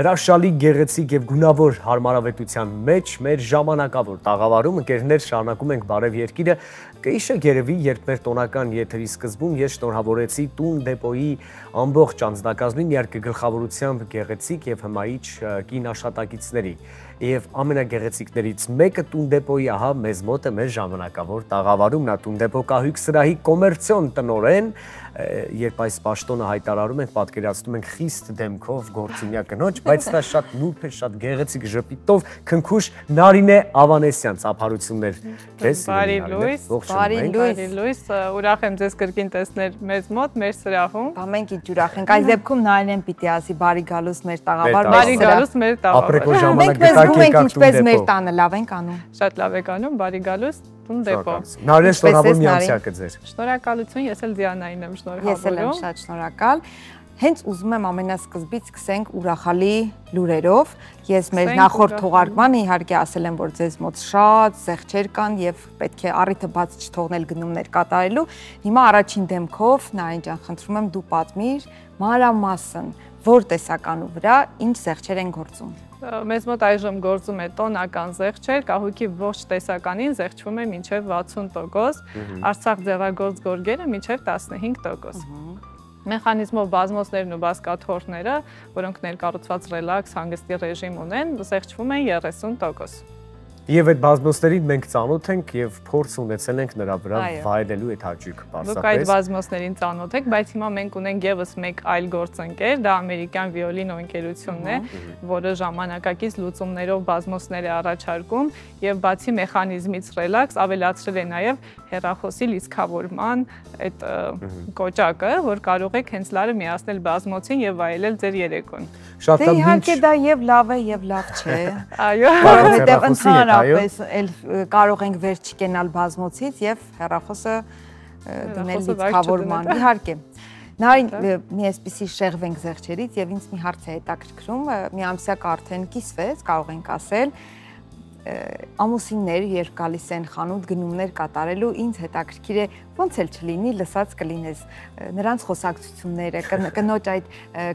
Հրաշալի գեղեցիկ եւ գունավոր հարմարավետության մեջ մեր ժամանակավոր տաղավարում ընկերներ շարունակում ենք բարև երկիրը կհիշեք երևի երբ մեր տոնական եթերի սկզբում ես շնորհավորեցի տուն դեպոյի ամբողջ անձնակազմին իհարկե գլխավորությամբ գեղեցիկ եւ հմայիչ կին աշխատակիցների եւ ամենագեղեցիկներից մեկը տուն դեպոյի ահա մեզ մոտ է մեր ժամանակավոր տաղավարում նա տուն դեպո կահույք սրահի կոմերցիոն տնօրեն երբ այս պաշտոնը հայտարարում ենք պատկերացնում ենք խիստ դեմքով գործունյա կնոջ բայց դա շատ նուրբ է շատ գեղեցիկ ժպիտով քնքուշ Նարինե Ավանեսյան ծափարություններ քեզ Բարի լույս ուրախ եմ ձեզ կրկին տեսնել մեզ մոտ մեր սրահում Մենք ինչ ուրախ ենք այս դեպքում Նարինեն պիտի ասի բարի գալուս մեր տաղավար բարի գալուս մեր տաղավար մենք մեզ զգում ենք ինչպես մեր տանը լավ ենք անում շատ լավ եք անում բարի գալուս տուն դեպո Նարինե շնորհավոր միամսյակը ձեր Շնորհակալություն ես էլ Դիանային եմ շնորհավորում Ես էլ եմ շատ շնորհակալ Հենց ուզում եմ ամենասկզբից սկսենք ուրախալի լուրերով Ես մեր նախորդ թողարկմանը իհարկե ասել եմ որ ձեզ մոտ շատ զեղչեր կան եւ պետք է առիթը բաց չթողնել գնումներ կատարելու Հիմա առաջին դեմքով Նարին ջան խնդրում եմ դու պատմիր մանրամասն որ տեսականու վրա ինչ զեղչեր են գործում Մեզ մոտ այժմ գործում է տոնական զեղչեր, կահույքի ողջ տեսականին զեղչվում է մինչև 60%, Արցախ ձեռագործ գորգերը մինչև 15%։ Մեխանիզմով բազմոցներն ու բազկաթոռները, որոնք ներկառուցված ռելաքս հանգստի ռեժիմ ունեն, զեղչվում են 30%։ Եվ այդ բազմոցներին մենք ծանոթ ենք եւ փորձ ունեցել ենք նրա վրա վայելելու այդ հաճույքը պարզապես։ Դուք այդ բազմոցներին ծանոթ եք, բայց հիմա մենք ունենք եւս մեկ այլ գործընկեր, դա ամերիկյան Violino ընկերությունն է, որը ժամանակակից լուծումներով բազմոցներ է առաջարկում եւ բացի մեխանիզմից ռելաքս ավելացրել է նաեւ հեռախոսի լիցքավորման այդ կոճակը, որ կարող եք հենց լարը միացնել բազմոցին եւ վայելել ձեր երեկոն։ Շատ լավ։ Իհարկե դա եւ լավ է եւ լավ չէ։ Այո, որովհետեւ ընդհանրապես էլ կարող ենք վեր չկենալ բազմոցից եւ հեռախոսը դնել լիցքավորման։ Իհարկե։ Նարին մի այսպիսի շեղվենք զեղչերից եւ ինձ մի հարց է հետաքրքրում, մի ամսյակ արդեն կիսվեց, կարող ենք ասել ամուսիններ երբ գալիս են խանութ գնումներ կատարելու ինձ հետաքրքիր է ոնց էլ չլինի լսած կլինես նրանց խոսակցությունները կնոջ այդ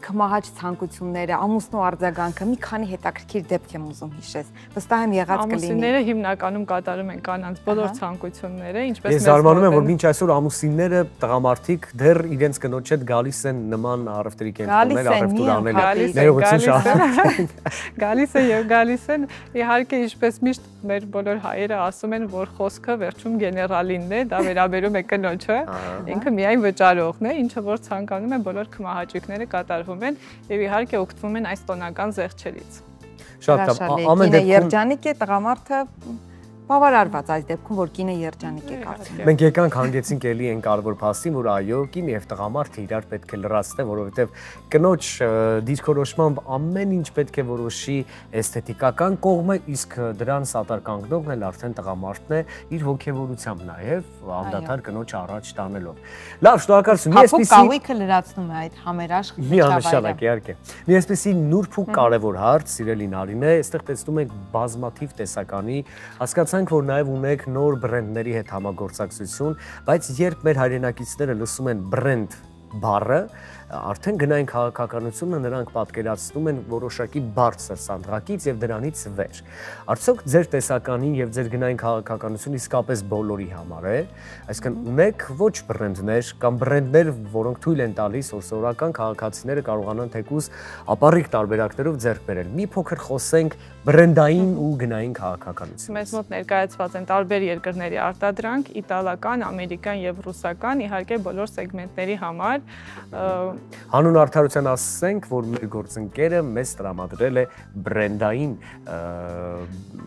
քմահաճ ցանկությունները ամուսնու արձագանքը մի քանի հետաքրքիր դեպք եմ ուզում հիշես վստահ եմ եղած կլինի ամուսինները հիմնականում կատարում են կանանց բոլոր ցանկությունները ինչպես ես զարմանում եմ որ մինչ այսօր ամուսինները տղամարդիկ դեռ իրենց կնոջ հետ գալիս են նման առևտրի կենտրոններ առևտուր անել գալիս է եւ գալիս են իհարկե ինչպես միշտ մեր բոլոր հայերը ասում են, որ խոսքը վերջում գեներալինն է, դա վերաբերում է կնոջը, ինքը միայն վճարողն է, ինչը որ ցանկանում է բոլոր քմահաճույքները կատարվում են եւ իհարկե օգտվում են այս տոնական զեղչերից։ Շատ լավ, ամեն դեպքում երջանիկ է տղամարդը բավարարված այս դեպքում որ կինը երջանիկ է կարծում։ Մենք եկանք հանգեցինք էլի այն կարևոր փաստին, որ այո, կին եւ տղամարդը իրար պետք է լրացնեն, որովհետեւ կնոջ դիրքորոշմամբ ամեն ինչ պետք է որոշի էսթետիկական կողմը, իսկ դրան սատար կանգնողն էլ արդեն տղամարդն է իր հոգեվորությամբ նաեւ անդադար կնոջ առաջ տանելով։ Լավ, շնորհակալություն։ Մի այսպիսի կահույքը լրացնում է այդ համերաշխ միջավայրը։ Իհարկե։ Մի այսպիսի նուրբ ու կարևոր հարց, սիրելի Նարինե, այստեղ տեսնում եք բազմաթիվ տեսականի հասկացանք, որ նաև ունեք նոր բրենդների հետ համագործակցություն, բայց երբ մեր հայրենակիցները լսում են բրենդ բառը, արդեն գնային քաղաքականությունը նրանք պատկերացնում են որոշակի բարձր սանդղակից եւ դրանից վեր։ Արդյոք ձեր տեսականին եւ ձեր գնային քաղաքականությունը իսկապես բոլորի համար է, այսինքն ունեք ոչ բրենդներ կամ բրենդներ, որոնք թույլ են տալիս, որ սովորական քաղաքացիները կարողանան թեկուզ ապառիկ տարբերակներով ձեռք բերել։ Մի փոքր խոսենք բրենդային ու գնային քաղաքականություն։ Մեզ մոտ ներկայացված են տարբեր երկրների արտադրանք, իտալական, ամերիկան եւ ռուսական, իհարկե բոլոր սեգմենտների համար Հանուն արդարության ասենք, որ մեր գործընկերը մեզ տրամադրել է բրենդային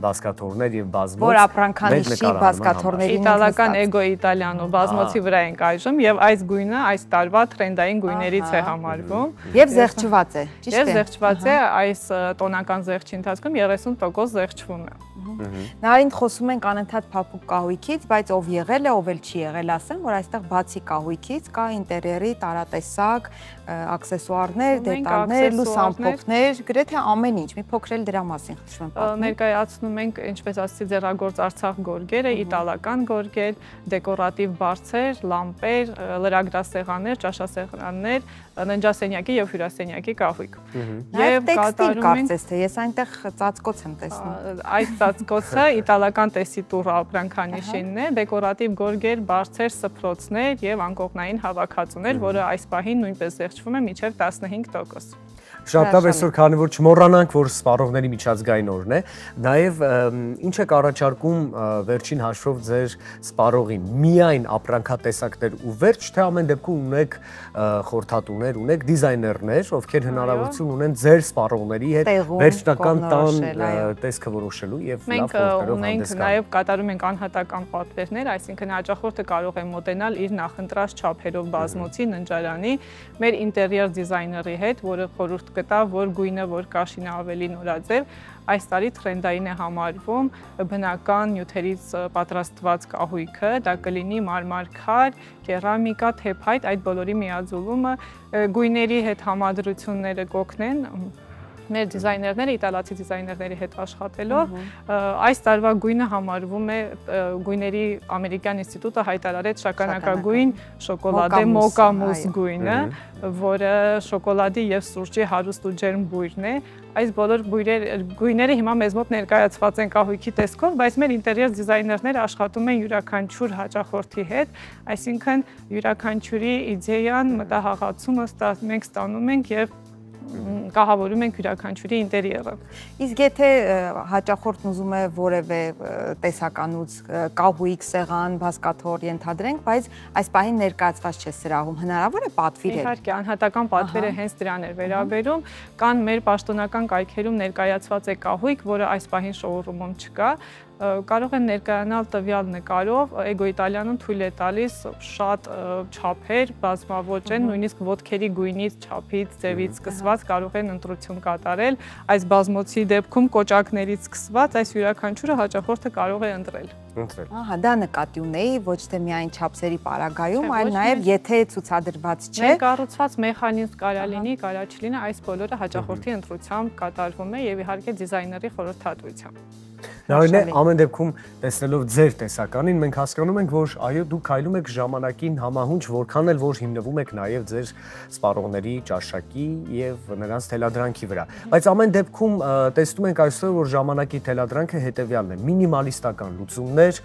բազկաթոռներ եւ բազմոց որ ապրանքանիշի բազկաթոռների իտալական էգո իտալիանո բազմոցի վրա ենք այժմ եւ այս գույնը այս տարվա տրենդային գույներից է համարվում եւ զեղչված է ճիշտ է եւ զեղչված է այս տոնական զեղչի ընթացքում 30% զեղչվում է Նարին խոսում ենք անընդհատ փափուկ կահույքից, բայց ով եղել է, ով էլ չի եղել, ասեմ, որ այստեղ բացի կահույքից կա ինտերիերի տարատեսակ աքսեսուարներ, դետալներ, լուսամփոփներ, գրեթե ամեն ինչ։ Մի փոքր էլ դրա մասին խնդրում եմ պատմել։ Ներկայացնում ենք, ինչպես ասացի, ձեռագործ Արցախ գորգերը, իտալական գորգեր, դեկորատիվ բարձեր, լամպեր, լրագրասեղաններ, ճաշասեղաններ, ննջասենյակի եւ հյուրասենյակի կահույք։ Եվ տեքստիլ կարծես թե ես այնտեղ ծածկոց եմ տեսնում։ Այս ծածկոցը իտալական տեսիտուր ապրանքանիշինն է, դեկորատիվ գորգեր, բարձեր, սփռոցներ եւ անկողնային հավաքածուներ, որը այս պահին նույնպես զեղչվում է մինչեւ 15%։ Շատ լավ, այսօր քանի որ չմոռանանք, որ սպառողների միջազգային օրն է, նաև ինչ եք առաջարկում վերջին հաշվով ձեր սպառողին, միայն ապրանքատեսակներ ու վերջ, թե ամեն դեպքում ունեք խորհրդատուներ, ունեք դիզայներներ, ովքեր հնարավորություն ունեն ձեր սպառողների հետ վերջնական տան տեսքը որոշելու եւ լավ խորհուրդներով հանդես գալ։ Մենք նաև կատարում ենք անհատական պատվերներ, այսինքն հաճախորդը կարող է մոտենալ իր նախընտրած չափերով բազմոցի ննջարանի մեր ինտերիեր դիզայների հետ, որը խորհուրդ կտա, որ գույնը, որ կաշինը ավելի նորաձև, այս տարի թրենդային է համարվում բնական նյութերից պատրաստված կահույքը, դա կլինի մարմար քար, կերամիկա, թեփայտ, այդ բոլորի միաձուլումը գույների հետ համադրությունները կօգնեն մեր դիզայներները իտալացի դիզայներների հետ աշխատելով այս տարվա գույնը համարվում է գույների ամերիկյան ինստիտուտը հայտարարեց շագանակագույն շոկոլադե մոկա մուս գույնը, որը շոկոլադի եւ սուրճի հարուստ ու ջերմ բույրն է։ Այս բոլոր գույները հիմա մեզ մոտ ներկայացված են կահույքի տեսքով, բայց մեր ինտերիեր դիզայներները աշխատում են յուրաքանչյուր հաճախորդի հետ, այսինքն յուրաքանչյուրի իդեան, մտահղացումը մենք ստանում ենք եւ կահավորում ենք յուրաքանչյուրի ինտերիերը։ Իսկ եթե հաճախորդն ուզում է որևէ տեսականուց կահույք, սեղան, բազկաթոռ ենթադրենք, բայց այս պահին ներկայացված չէ սրահում, հնարավոր է պատվիրել։ Իհարկե, անհատական պատվերը հենց դրան էր վերաբերում, կան մեր պաշտոնական կայքերում ներկայացված է կահույք, որը այս պահին շոուրումում չկա, կարող են ներկայանալ տվյալ նկարով, Էգո Իտալիանում թույլ է տալիս շատ չափեր, բազմաոճ են, նույնիսկ ոտքերի գույնից, չափից, ձևից սկսված կարող են ընտրություն կատարել, այս բազմոցի դեպքում կոճակներից սկսված, այս յուրաքանչյուրը հաճախորդը կարող է ընտրել։ Ահա, դա նկատի ունեի, ոչ թե միայն չափսերի պարագայում, այլ նաև եթե ցուցադրված չէ։ Կառուցված մեխանիզմ կարա լինի, կարա չլինի, այս բոլորը հաճախորդի ընտրությամբ կատարվում է եւ իհարկե դիզայների խորհրդատվությամբ։ Նարինե, ամեն դեպքում տեսնելով ձեր տեսականին, մենք հասկանում ենք, որ այո, դուք քայլում եք ժամանակին համահունչ, որքան էլ որ հիմնվում եք նաև ձեր սպառողների ճաշակի եւ նրանց թելադրանքի վրա։ Բայց ամեն դեպքում տեսնում ենք այսօր, որ ժամանակի թելադրանքը հետեւյալն է՝ մինիմալիստական լուծումներ,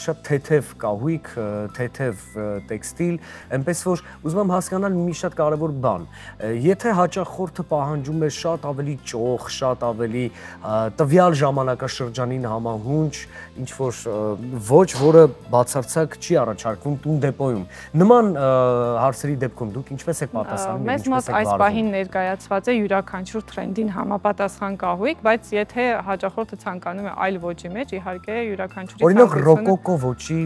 շատ թեթև կահույք, թեթև տեքստիլ, այնպես որ ուզում եմ հասկանալ մի շատ կարևոր բան։ Եթե հաճախորդը պահանջում է շատ ավելի ճոխ, շատ ավելի տվյալ ժամանակաշրջանին համահունչ, ինչ որ ոչ, որը բացարձակ չի առաջարկվում տուն դեպոյում։ Նման հարցերի դեպքում դուք ինչպես եք պատասխանում, մեզ մոտ այս պահին ներկայացված է յուրաքանչյուր թրենդին համապատասխան կահույք, բայց եթե հաճախորդը ցանկանում է այլ ոճի մեջ, իհարկե յուրաքանչյուրի օրինակ ռոկոկո ոճի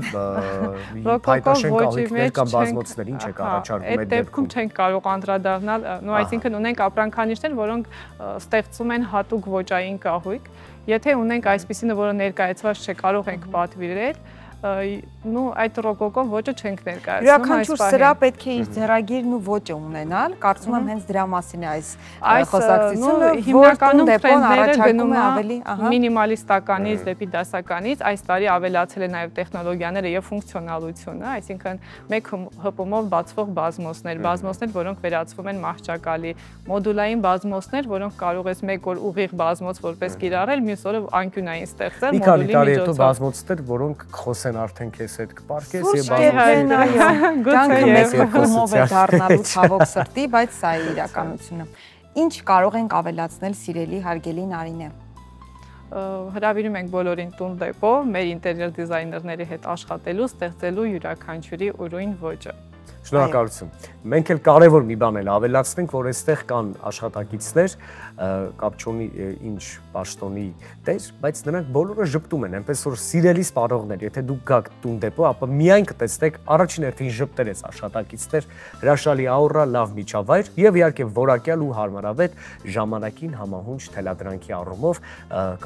փայտաշեն կահույքներ կամ բազմոցներ ինչ եք առաջարկում այդ դեպքում չենք կարող անդրադառնալ, նո այսինքն ունենք ապրանքանիշներ, որոնք ստեղծում են հատուկ ոճային կահույք։ Եթե ունենք այսպիսինը, որը ներկայացված չէ, կարող ենք պատվիրել, նու այդ ռոկոկո ոճը չենք ներկայացնում։ Յուրաքանչյուր սրահ պետք է իր ձեռագիրն ու ոճը ունենալ, կարծում եմ հենց դրա մասին է այս խոսակցությունը, հիմնականում տրենդները գնում է ավելի մինիմալիստականից դեպի դասականից, այս տարի ավելացել է նաև տեխնոլոգիաները եւ ֆունկցիոնալությունը, այսինքն մեկ հպումով բացվող բազմոցներ, որոնք վերածվում են մահճակալի, մոդուլային բազմոցներ, որոնք կարող ես մեկ օր ուղիղ բազմոց որպես կիրառել, մյուս օրը անկյունային ստեղծել մոդուլի միջոցով։ Բազմոցներ, որոնք խոսեն արդեն քեզ հետ կպարկես եւ Ջանքը մեզ հոգումով է դառնալու ցավոք սրտի, բայց սա է իրականությունը։ Ինչ կարող ենք ավելացնել սիրելի հարգելի Նարինե։ Հրավիրում ենք բոլորին տուն դեպո, մեր ինտերիեր դիզայներների հետ աշխատելու, ստեղծելու յուրաքանչյուրի ուրույն ոճը։ Շնորհակալություն։ Մենք էլ կարևոր մի բան էլ ավելացնենք, որ այստեղ կան աշխատակիցներ, կապ չունի ինչ պաշտոնի տեր, բայց նրանք բոլորը ժպտում են, այնպես որ սիրելի սպառողներ, եթե դուք գաք տուն դեպո, ապա միայն կտեսնեք առաջին հերթին ժպտել ես աշխատակիցներ, հրաշալի աուրա, լավ միջավայր եւ իհարկե որակյալ ու հարմարավետ ժամանակին համահունչ թելադրանքի առումով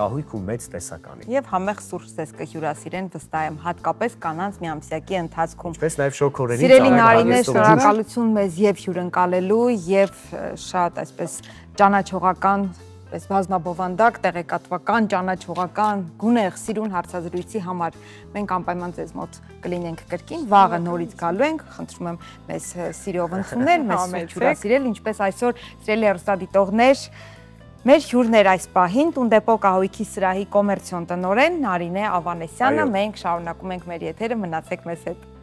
կահույք ու մեծ տեսականի։ Եվ համեղ սուրճ ձեզ կհյուրասիրեն, վստահ եմ, հատկապես կանանց միամսյակի ընթացքում։ Ինչպես նաեւ շոկորերից Սիրելի Նարինե, Սիրելիներ, շնորհակալություն մեզ եւ հյուրընկալելու եւ շատ այսպես ճանաչողական, այս բազմաբովանդակ, տեղեկատվական, ճանաչողական, գունեղ, սիրուն հարցազրույցի համար մենք անպայման ձեզ մոտ կլինենք կրկին, վաղը նորից գալու ենք, խնդրում եմ մեզ սիրով ընդունել, մեզ հյուրասիրել, ինչպես այսօր սիրելի հեռուստադիտողներ, մեր հյուրներ այս պահին Տունդեպո կահույքի սրահի կոմերցիոն տնօրեն Նարինե Ավանեսյանը, մենք շարունակում ենք մեր եթերը, մնացեք մեզ հետ։